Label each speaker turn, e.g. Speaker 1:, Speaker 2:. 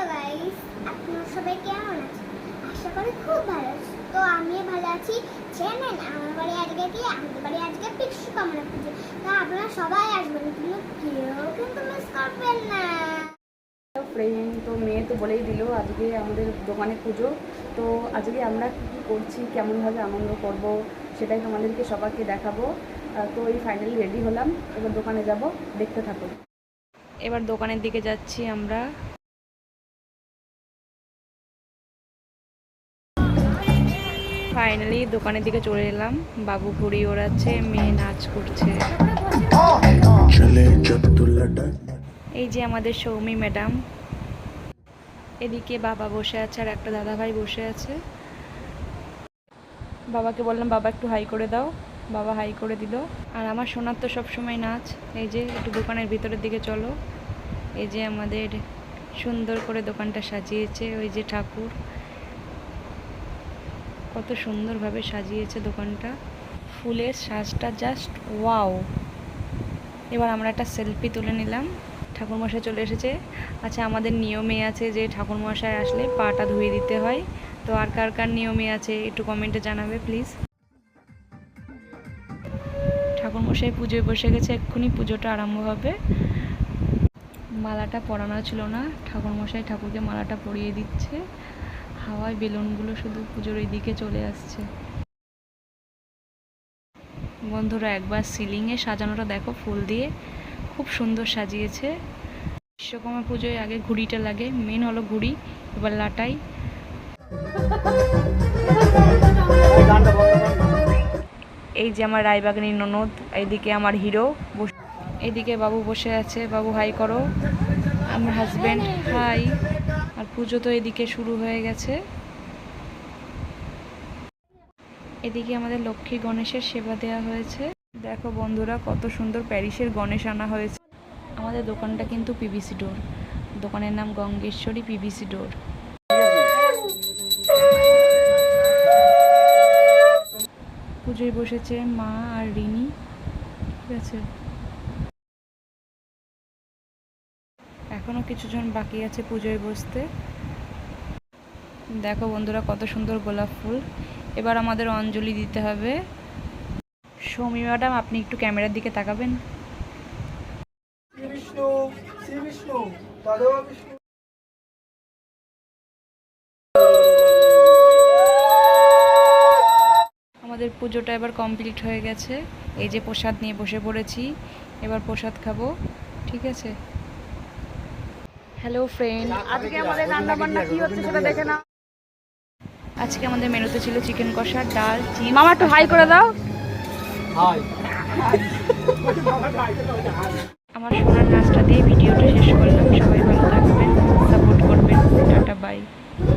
Speaker 1: Guys, আপনারা সবাই কেমন আছেন? আশা করি খুব ভালো আছেন। তো আমিও ভালো আছি। জানেন আমার বাড়ি আজকে কি? আমাদের বাড়ি আজকে বিশ্বকর্মা পুজো। তো আপনারা সবাই আসবেন, কিন্তু কেউ কিন্তু মিস করবেন না।
Speaker 2: ফ্রেন্ড, তো মেয়ে তো বলেই দিল আজকে আমাদের দোকানে পুজো। তো আজকে আমরা কী কী করছি, কেমনভাবে আনন্দ করব, সেটাই তোমাদেরকে সবাইকে দেখাবো। তো এই ফাইনালি রেডি হলাম, এবার দোকানে যাব, দেখতে থাকো। এবার দোকানের দিকে যাচ্ছি আমরা। ফাইনালি দোকানের দিকে চলে এলাম। বাবু ঘুড়ি ওড়াচ্ছে, মেয়ে নাচ করছে। এই যে আমাদের সৌমি ম্যাডাম, এদিকে বাবা বসে আছে আর একটা দাদাভাই বসে আছে। বাবাকে বললাম বাবা একটু হাই করে দাও, বাবা হাই করে দিল। আর আমার সোনার তো সবসময় নাচ। এই যে একটু দোকানের ভিতরের দিকে চলো। এই যে আমাদের সুন্দর করে দোকানটা সাজিয়েছে, ওই যে ঠাকুর, কত সুন্দরভাবে সাজিয়েছে দোকানটা। ফুলের সাজটা জাস্ট ওয়াও। এবার আমরা একটা সেলফি তুলে নিলাম। ঠাকুরমশাই চলে এসেছে। আচ্ছা, আমাদের নিয়মে আছে যে ঠাকুরমশাই আসলে পাটা ধুয়ে দিতে হয়। তো আর কার কার নিয়মে আছে একটু কমেন্টে জানাবে প্লিজ। ঠাকুরমশাই পুজোয় বসে গেছে, এক্ষুনি পুজোটা আরম্ভ হবে। মালাটা পরানো ছিল না, ঠাকুরমশাই ঠাকুরকে মালাটা পরিয়ে দিচ্ছে। হাওয়ায় বেলুনগুলো শুধু পুজোর ওই দিকে চলে আসছে। বন্ধুরা, একবার সিলিংয়ে সাজানোটা দেখো ফুল দিয়ে, খুব সুন্দর সাজিয়েছে। বিশ্বকর্মা পুজোয় আগে ঘুড়িটা লাগে, মেন হলো ঘুড়ি, এবার লাটাই। এই যে আমার রায়বাগানী ননদ, এইদিকে আমার হিরো, এইদিকে বাবু বসে আছে। বাবু হাই করো। আমার হাজব্যান্ড হাই। আর পুজো তো এদিকে শুরু হয়ে গেছে। এদিকে আমাদের লক্ষ্মী গণেশের সেবা দেওয়া হয়েছে। দেখো বন্ধুরা, কত সুন্দর প্যারিসের গণেশ আনা হয়েছে। আমাদের দোকানটা কিন্তু পিভিসি ডোর, দোকানের নাম গঙ্গেশ্বরী পিভিসি ডোর। পুজোয় বসেছে মা আর রিনি, ঠিক আছে। এখনো কিছুজন বাকি আছে পুজোয় বসতে। দেখো বন্ধুরা, কত সুন্দর গোলাপ ফুল। এবার আমাদের অঞ্জলি দিতে হবে। সৌমি ম্যাডাম, আপনি একটু ক্যামেরার দিকে তাকাবেন। আমাদের পুজোটা এবার কমপ্লিট হয়ে গেছে। এই যে প্রসাদ নিয়ে বসে পড়েছি, এবার প্রসাদ খাবো, ঠিক আছে। হ্যালো ফ্রেন্ড, আজকে আমাদের রান্না বান্না কি হচ্ছে সেটা দেখে নাও। আজকে আমাদের মেনুতে ছিল চিকেন কষা, ডাল, চিপস। মামা একটু হাই করে দাও। হাই। আমার সোনার নাচটা দিয়ে ভিডিওটা শেষ করলাম।